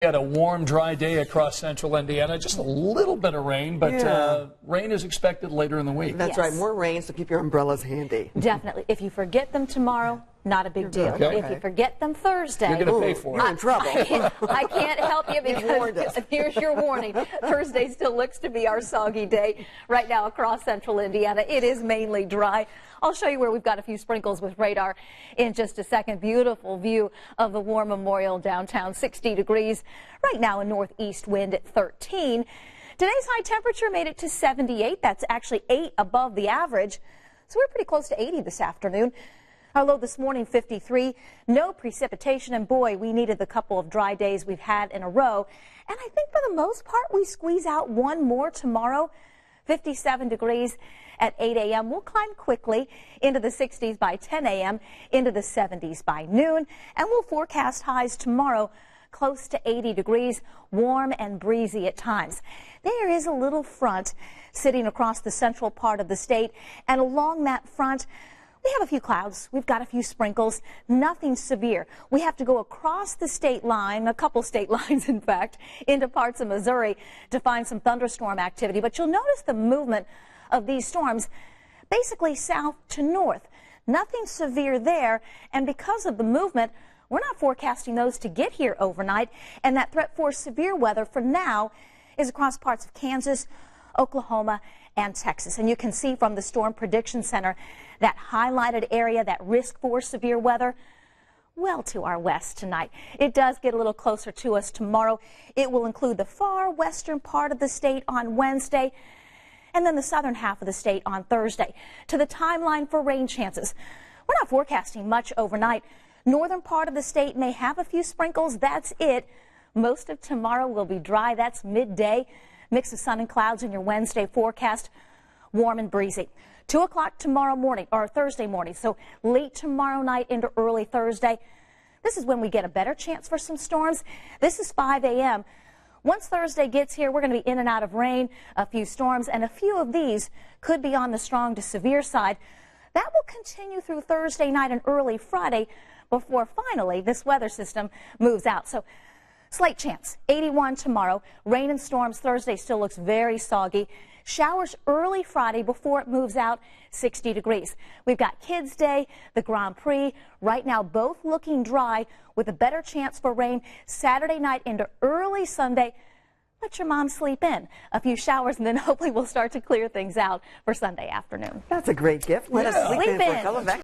We had a warm, dry day across central Indiana. Just a little bit of rain, but rain is expected later in the week. That's right. More rain, so keep your umbrellas handy. Definitely. If you forget them tomorrow, not a big deal. Okay. If you forget them Thursday, You're going to pay for it. You're in trouble. I can't help you because here's your warning. Thursday still looks to be our soggy day. Right now across central Indiana, it is mainly dry. I'll show you where we've got a few sprinkles with radar in just a second. Beautiful view of the War Memorial downtown, 60 degrees. Right now a northeast wind at 13. Today's high temperature made it to 78. That's actually 8 above the average. So we're pretty close to 80 this afternoon. Our low this morning, 53. No precipitation, and boy, we needed the couple of dry days we've had in a row. And I think for the most part, we squeeze out one more tomorrow. 57 degrees at 8 a.m. We'll climb quickly into the 60s by 10 a.m., into the 70s by noon, and we'll forecast highs tomorrow close to 80 degrees, warm and breezy at times. There is a little front sitting across the central part of the state, and along that front, we have a few clouds. We've got a few sprinkles, nothing severe. We have to go across the state line, a couple state lines, in fact, into parts of Missouri to find some thunderstorm activity. But you'll notice the movement of these storms basically south to north. Nothing severe there. And because of the movement, we're not forecasting those to get here overnight. And that threat for severe weather for now is across parts of Kansas, Oklahoma, and Texas. And you can see from the Storm Prediction Center that highlighted area, that risk for severe weather, well to our west tonight. It does get a little closer to us tomorrow. It will include the far western part of the state on Wednesday, and then the southern half of the state on Thursday. To the timeline for rain chances, we're not forecasting much overnight. Northern part of the state may have a few sprinkles. That's it. Most of tomorrow will be dry. That's midday. Mix of sun and clouds in your Wednesday forecast. Warm and breezy. 2 o'clock tomorrow morning, or Thursday morning, so late tomorrow night into early Thursday. This is when we get a better chance for some storms. This is 5 a.m. Once Thursday gets here, we're going to be in and out of rain, a few storms, and a few of these could be on the strong to severe side. That will continue through Thursday night and early Friday before finally this weather system moves out. So slight chance, 81 tomorrow. Rain and storms Thursday still looks very soggy. Showers early Friday before it moves out, 60 degrees. We've got Kids Day, the Grand Prix, right now both looking dry with a better chance for rain Saturday night into early Sunday. Let your mom sleep in. A few showers, and then hopefully we'll start to clear things out for Sunday afternoon. That's a great gift. Let us sleep in for a couple of